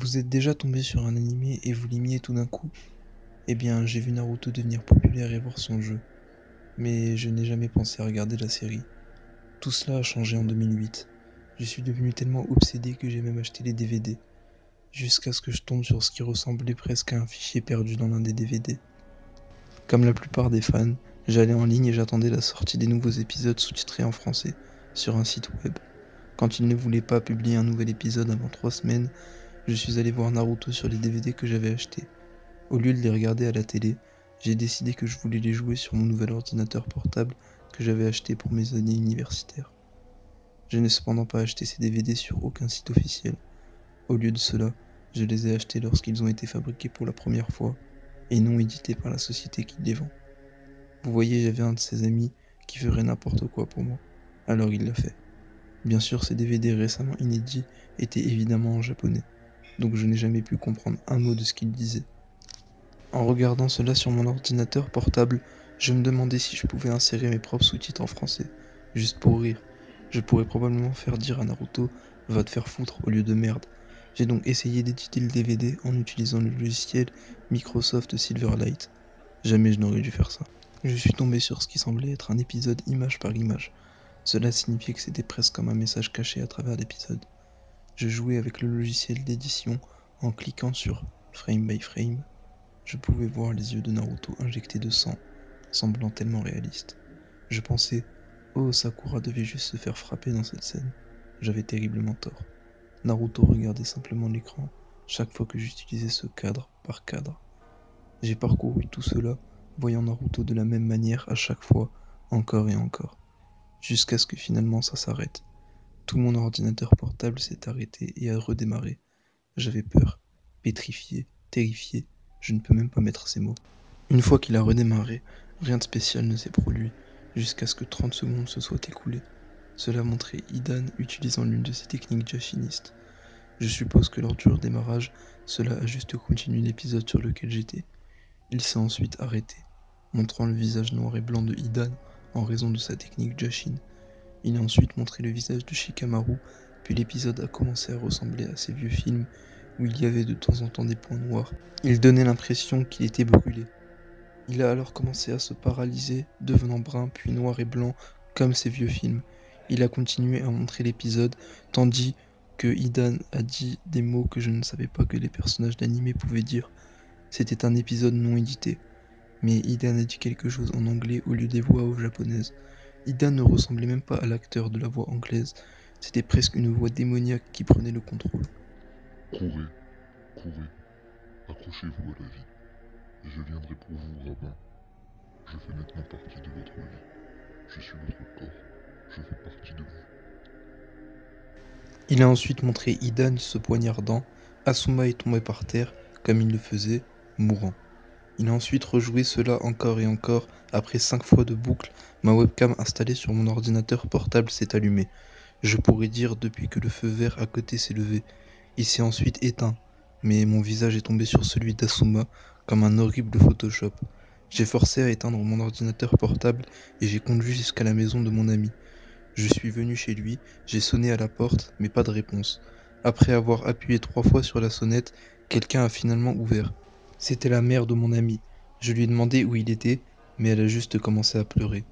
Vous êtes déjà tombé sur un animé et vous l'aimiez tout d'un coup? Eh bien, j'ai vu Naruto devenir populaire et voir son jeu, mais je n'ai jamais pensé à regarder la série. Tout cela a changé en 2008. Je suis devenu tellement obsédé que j'ai même acheté les DVD, jusqu'à ce que je tombe sur ce qui ressemblait presque à un fichier perdu dans l'un des DVD. Comme la plupart des fans, j'allais en ligne et j'attendais la sortie des nouveaux épisodes sous-titrés en français, sur un site web. Quand ils ne voulaient pas publier un nouvel épisode avant 3 semaines, je suis allé voir Naruto sur les DVD que j'avais achetés. Au lieu de les regarder à la télé, j'ai décidé que je voulais les jouer sur mon nouvel ordinateur portable que j'avais acheté pour mes années universitaires. Je n'ai cependant pas acheté ces DVD sur aucun site officiel. Au lieu de cela, je les ai achetés lorsqu'ils ont été fabriqués pour la première fois et non édités par la société qui les vend. Vous voyez, j'avais un de ces amis qui ferait n'importe quoi pour moi, alors il l'a fait. Bien sûr, ces DVD récemment inédits étaient évidemment en japonais, donc je n'ai jamais pu comprendre un mot de ce qu'il disait. En regardant cela sur mon ordinateur portable, je me demandais si je pouvais insérer mes propres sous-titres en français, juste pour rire. Je pourrais probablement faire dire à Naruto va te faire foutre au lieu de merde. J'ai donc essayé d'éditer le DVD en utilisant le logiciel Microsoft Silverlight. Jamais je n'aurais dû faire ça. Je suis tombé sur ce qui semblait être un épisode image par image. Cela signifiait que c'était presque comme un message caché à travers l'épisode. Je jouais avec le logiciel d'édition en cliquant sur frame by frame. Je pouvais voir les yeux de Naruto injectés de sang, semblant tellement réalistes. Je pensais, oh Sakura devait juste se faire frapper dans cette scène. J'avais terriblement tort. Naruto regardait simplement l'écran chaque fois que j'utilisais ce cadre par cadre. J'ai parcouru tout cela, voyant Naruto de la même manière à chaque fois, encore et encore, jusqu'à ce que finalement ça s'arrête. Tout mon ordinateur portable s'est arrêté et a redémarré. J'avais peur, pétrifié, terrifié, je ne peux même pas mettre ces mots. Une fois qu'il a redémarré, rien de spécial ne s'est produit, jusqu'à ce que 30 secondes se soient écoulées. Cela montrait Idan utilisant l'une de ses techniques jashinistes. Je suppose que lors du redémarrage, cela a juste continué l'épisode sur lequel j'étais. Il s'est ensuite arrêté, montrant le visage noir et blanc de Idan en raison de sa technique Jashin. Il a ensuite montré le visage de Shikamaru, puis l'épisode a commencé à ressembler à ces vieux films où il y avait de temps en temps des points noirs. Il donnait l'impression qu'il était brûlé. Il a alors commencé à se paralyser, devenant brun puis noir et blanc comme ces vieux films. Il a continué à montrer l'épisode, tandis que Idan a dit des mots que je ne savais pas que les personnages d'anime pouvaient dire. C'était un épisode non édité, mais Idan a dit quelque chose en anglais au lieu des voix off japonaises. Idan ne ressemblait même pas à l'acteur de la voix anglaise, c'était presque une voix démoniaque qui prenait le contrôle. Courez, courez, accrochez-vous à la vie. Je viendrai pour vous, rabbin. Je fais maintenant partie de votre vie. Je suis votre corps. Je fais partie de vous. Il a ensuite montré Idan se poignardant, Asuma est tombé par terre, comme il le faisait, mourant. Il a ensuite rejoué cela encore et encore, après 5 fois de boucle, ma webcam installée sur mon ordinateur portable s'est allumée. Je pourrais dire depuis que le feu vert à côté s'est levé. Il s'est ensuite éteint, mais mon visage est tombé sur celui d'Asuma, comme un horrible Photoshop. J'ai forcé à éteindre mon ordinateur portable et j'ai conduit jusqu'à la maison de mon ami. Je suis venu chez lui, j'ai sonné à la porte, mais pas de réponse. Après avoir appuyé 3 fois sur la sonnette, quelqu'un a finalement ouvert. C'était la mère de mon ami. Je lui ai demandé où il était, mais elle a juste commencé à pleurer.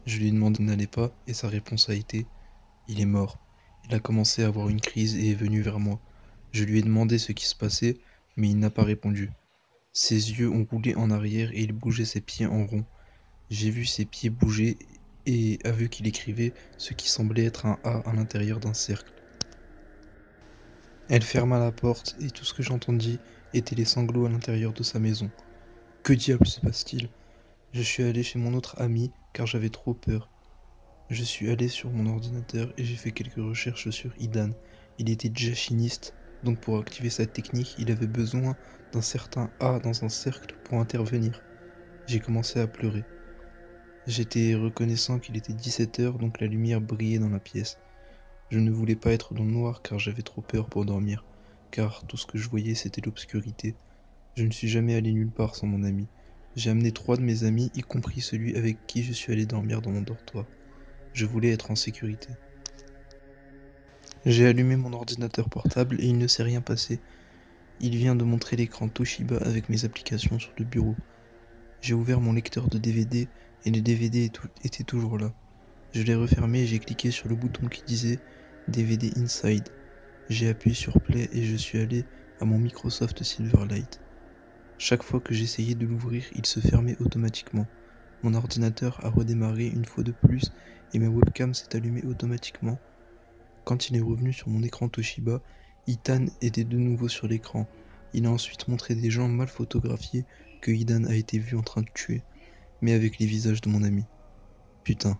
Je lui ai demandé où il n'allait pas, et sa réponse a été « Il est mort ». Il a commencé à avoir une crise et est venu vers moi. Je lui ai demandé ce qui se passait, mais il n'a pas répondu. Ses yeux ont roulé en arrière et il bougeait ses pieds en rond. J'ai vu ses pieds bouger et a vu qu'il écrivait ce qui semblait être un A à l'intérieur d'un cercle. Elle ferma la porte et tout ce que j'entendis étaient les sanglots à l'intérieur de sa maison. Que diable se passe-t-il? Je suis allé chez mon autre ami car j'avais trop peur. Je suis allé sur mon ordinateur et j'ai fait quelques recherches sur Idan. Il était jashiniste, donc pour activer sa technique, il avait besoin d'un certain A dans un cercle pour intervenir. J'ai commencé à pleurer. J'étais reconnaissant qu'il était 17 h, donc la lumière brillait dans la pièce. Je ne voulais pas être dans le noir car j'avais trop peur pour dormir, car tout ce que je voyais c'était l'obscurité. Je ne suis jamais allé nulle part sans mon ami. J'ai amené 3 de mes amis, y compris celui avec qui je suis allé dormir dans mon dortoir. Je voulais être en sécurité. J'ai allumé mon ordinateur portable et il ne s'est rien passé. Il vient de montrer l'écran Toshiba avec mes applications sur le bureau. J'ai ouvert mon lecteur de DVD et les DVD étaient toujours là. Je l'ai refermé et j'ai cliqué sur le bouton qui disait DVD Inside. J'ai appuyé sur Play et je suis allé à mon Microsoft Silverlight. Chaque fois que j'essayais de l'ouvrir, il se fermait automatiquement. Mon ordinateur a redémarré une fois de plus et ma webcam s'est allumée automatiquement. Quand il est revenu sur mon écran Toshiba, Ethan était de nouveau sur l'écran. Il a ensuite montré des gens mal photographiés que Ethan a été vu en train de tuer, mais avec les visages de mon ami. Putain,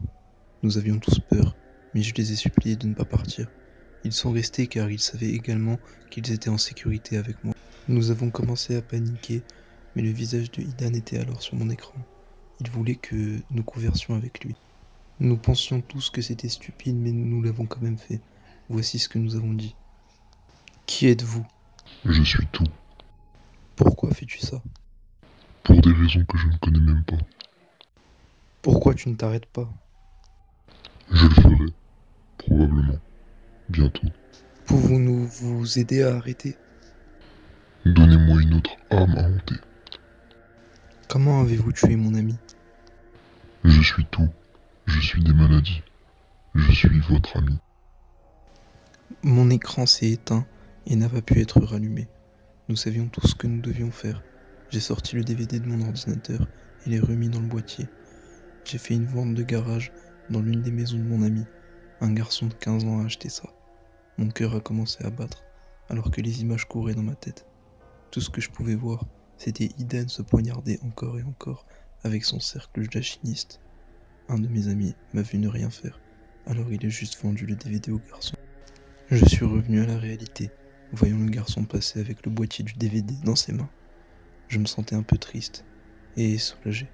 nous avions tous peur, mais je les ai suppliés de ne pas partir. Ils sont restés car ils savaient également qu'ils étaient en sécurité avec moi. Nous avons commencé à paniquer, mais le visage de Ethan était alors sur mon écran. Il voulait que nous conversions avec lui. Nous pensions tous que c'était stupide, mais nous l'avons quand même fait. Voici ce que nous avons dit. Qui êtes-vous? Je suis tout. Pourquoi fais-tu ça? Pour des raisons que je ne connais même pas. Pourquoi tu ne t'arrêtes pas? Je le ferai. Probablement. Bientôt. Pouvons-nous vous aider à arrêter? Donnez-moi une autre arme à hanter. Comment avez-vous tué mon ami? Je suis tout. Je suis des maladies. Je suis votre ami. Mon écran s'est éteint et n'a pas pu être rallumé. Nous savions tous ce que nous devions faire. J'ai sorti le DVD de mon ordinateur et l'ai remis dans le boîtier. J'ai fait une vente de garage dans l'une des maisons de mon ami. Un garçon de 15 ans a acheté ça. Mon cœur a commencé à battre alors que les images couraient dans ma tête. Tout ce que je pouvais voir, c'était Eden se poignarder encore et encore avec son cercle d'alchimiste. Un de mes amis m'a vu ne rien faire, alors il a juste vendu le DVD au garçon. Je suis revenu à la réalité, voyant le garçon passer avec le boîtier du DVD dans ses mains. Je me sentais un peu triste et soulagé.